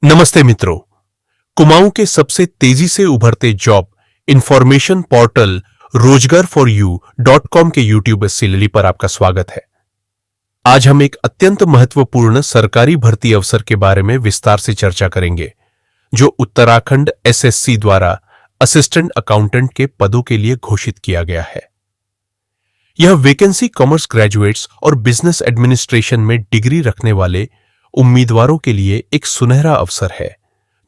नमस्ते मित्रों। कुमाऊं के सबसे तेजी से उभरते जॉब इंफॉर्मेशन पोर्टल रोजगार फॉर यू .com के यूट्यूब चैनल पर आपका स्वागत है। आज हम एक अत्यंत महत्वपूर्ण सरकारी भर्ती अवसर के बारे में विस्तार से चर्चा करेंगे, जो उत्तराखंड एसएससी द्वारा असिस्टेंट अकाउंटेंट के पदों के लिए घोषित किया गया है। यह वैकेंसी कॉमर्स ग्रेजुएट्स और बिजनेस एडमिनिस्ट्रेशन में डिग्री रखने वाले उम्मीदवारों के लिए एक सुनहरा अवसर है,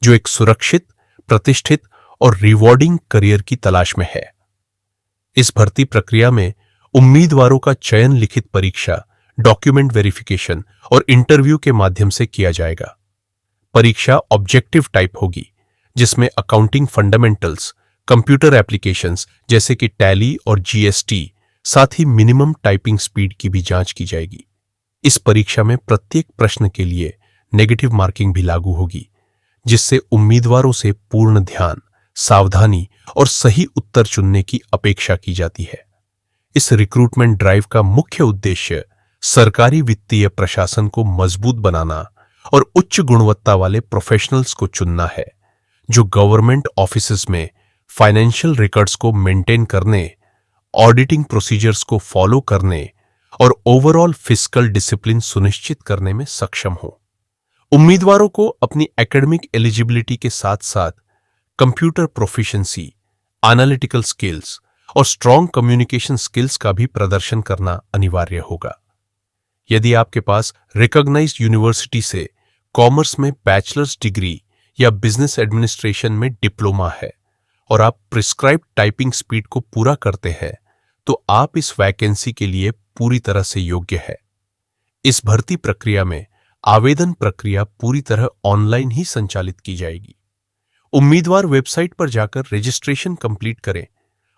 जो एक सुरक्षित, प्रतिष्ठित और रिवॉर्डिंग करियर की तलाश में है। इस भर्ती प्रक्रिया में उम्मीदवारों का चयन लिखित परीक्षा, डॉक्यूमेंट वेरिफिकेशन और इंटरव्यू के माध्यम से किया जाएगा। परीक्षा ऑब्जेक्टिव टाइप होगी, जिसमें अकाउंटिंग फंडामेंटल्स, कंप्यूटर एप्लीकेशंस जैसे कि टैली और जीएसटी, साथ ही मिनिमम टाइपिंग स्पीड की भी जांच की जाएगी। इस परीक्षा में प्रत्येक प्रश्न के लिए नेगेटिव मार्किंग भी लागू होगी, जिससे उम्मीदवारों से पूर्ण ध्यान, सावधानी और सही उत्तर चुनने की अपेक्षा की जाती है। इस रिक्रूटमेंट ड्राइव का मुख्य उद्देश्य सरकारी वित्तीय प्रशासन को मजबूत बनाना और उच्च गुणवत्ता वाले प्रोफेशनल्स को चुनना है, जो गवर्नमेंट ऑफिसेज में फाइनेंशियल रिकॉर्ड्स को मेंटेन करने, ऑडिटिंग प्रोसीजर्स को फॉलो करने और ओवरऑल फिस्कल डिसिप्लिन सुनिश्चित करने में सक्षम हो। उम्मीदवारों को अपनी एकेडमिक एलिजिबिलिटी के साथ साथ कंप्यूटर प्रोफिशिएंसी, एनालिटिकल स्किल्स और स्ट्रॉन्ग कम्युनिकेशन स्किल्स का भी प्रदर्शन करना अनिवार्य होगा। यदि आपके पास रिकॉग्नाइज्ड यूनिवर्सिटी से कॉमर्स में बैचलर्स डिग्री या बिजनेस एडमिनिस्ट्रेशन में डिप्लोमा है और आप प्रिस्क्राइब्ड टाइपिंग स्पीड को पूरा करते हैं, तो आप इस वैकेंसी के लिए पूरी तरह से योग्य है। इस भर्ती प्रक्रिया में आवेदन प्रक्रिया पूरी तरह ऑनलाइन ही संचालित की जाएगी। उम्मीदवार वेबसाइट पर जाकर रजिस्ट्रेशन कंप्लीट करें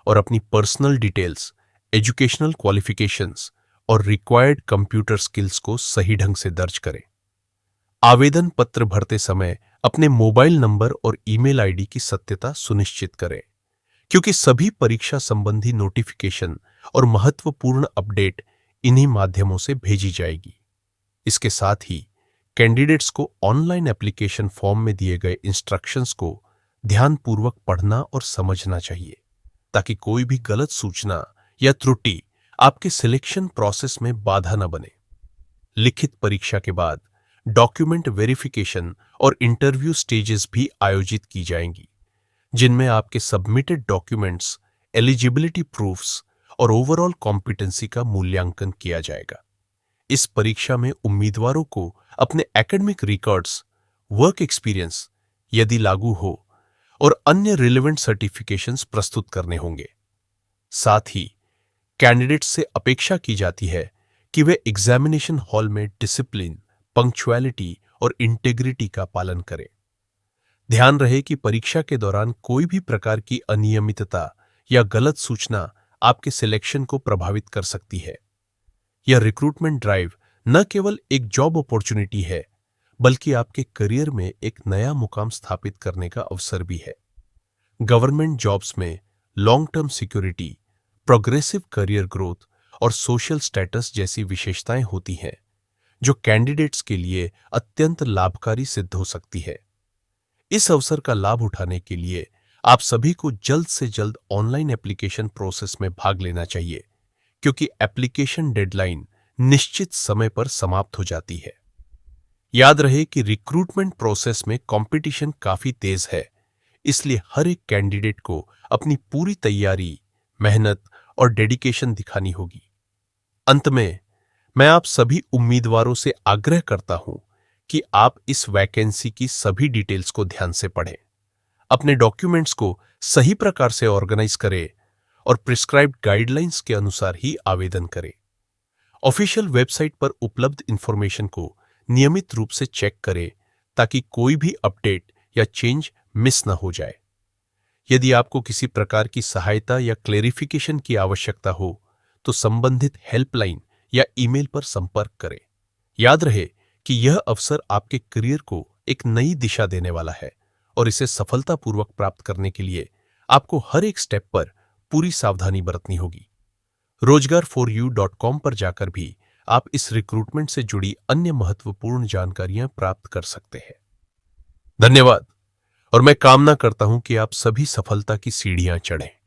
और अपनी पर्सनल डिटेल्स, एजुकेशनल क्वालिफिकेशंस और रिक्वायर्ड कंप्यूटर स्किल्स को सही ढंग से दर्ज करें। आवेदन पत्र भरते समय अपने मोबाइल नंबर और ईमेल आईडी की सत्यता सुनिश्चित करें, क्योंकि सभी परीक्षा संबंधी नोटिफिकेशन और महत्वपूर्ण अपडेट इन्हीं माध्यमों से भेजी जाएगी। इसके साथ ही कैंडिडेट्स को ऑनलाइन एप्लीकेशन फॉर्म में दिए गए इंस्ट्रक्शंस को ध्यानपूर्वक पढ़ना और समझना चाहिए, ताकि कोई भी गलत सूचना या त्रुटि आपके सिलेक्शन प्रोसेस में बाधा न बने। लिखित परीक्षा के बाद डॉक्यूमेंट वेरिफिकेशन और इंटरव्यू स्टेजेस भी आयोजित की जाएंगी, जिनमें आपके सबमिटेड डॉक्यूमेंट्स, एलिजिबिलिटी प्रूफ्स और ओवरऑल कॉम्पिटेंसी का मूल्यांकन किया जाएगा। इस परीक्षा में उम्मीदवारों को अपने एकेडमिक रिकॉर्ड्स, वर्क एक्सपीरियंस यदि लागू हो और अन्य रिलेवेंट सर्टिफिकेशंस प्रस्तुत करने होंगे। साथ ही कैंडिडेट्स से अपेक्षा की जाती है कि वे एग्जामिनेशन हॉल में डिसिप्लिन, पंक्चुअलिटी और इंटेग्रिटी का पालन करें। ध्यान रहे कि परीक्षा के दौरान कोई भी प्रकार की अनियमितता या गलत सूचना आपके सिलेक्शन को प्रभावित कर सकती है। यह रिक्रूटमेंट ड्राइव न केवल एक जॉब अपॉर्चुनिटी है, बल्कि आपके करियर में एक नया मुकाम स्थापित करने का अवसर भी है। गवर्नमेंट जॉब्स में long term security, progressive career growth और सोशल स्टेटस जैसी विशेषताएं होती हैं, जो कैंडिडेट्स के लिए अत्यंत लाभकारी सिद्ध हो सकती है। इस अवसर का लाभ उठाने के लिए आप सभी को जल्द से जल्द ऑनलाइन एप्लीकेशन प्रोसेस में भाग लेना चाहिए, क्योंकि एप्लीकेशन डेडलाइन निश्चित समय पर समाप्त हो जाती है। याद रहे कि रिक्रूटमेंट प्रोसेस में कंपटीशन काफी तेज है, इसलिए हर एक कैंडिडेट को अपनी पूरी तैयारी, मेहनत और डेडिकेशन दिखानी होगी। अंत में मैं आप सभी उम्मीदवारों से आग्रह करता हूं कि आप इस वैकेंसी की सभी डिटेल्स को ध्यान से पढ़ें, अपने डॉक्यूमेंट्स को सही प्रकार से ऑर्गेनाइज करें और प्रिस्क्राइब्ड गाइडलाइंस के अनुसार ही आवेदन करें। ऑफिशियल वेबसाइट पर उपलब्ध इंफॉर्मेशन को नियमित रूप से चेक करें, ताकि कोई भी अपडेट या चेंज मिस न हो जाए। यदि आपको किसी प्रकार की सहायता या क्लेरिफिकेशन की आवश्यकता हो, तो संबंधित हेल्पलाइन या ईमेल पर संपर्क करें। याद रहे कि यह अवसर आपके करियर को एक नई दिशा देने वाला है, और इसे सफलतापूर्वक प्राप्त करने के लिए आपको हर एक स्टेप पर पूरी सावधानी बरतनी होगी। रोजगार4u.com पर जाकर भी आप इस रिक्रूटमेंट से जुड़ी अन्य महत्वपूर्ण जानकारियां प्राप्त कर सकते हैं। धन्यवाद। और मैं कामना करता हूं कि आप सभी सफलता की सीढ़ियां चढ़ें।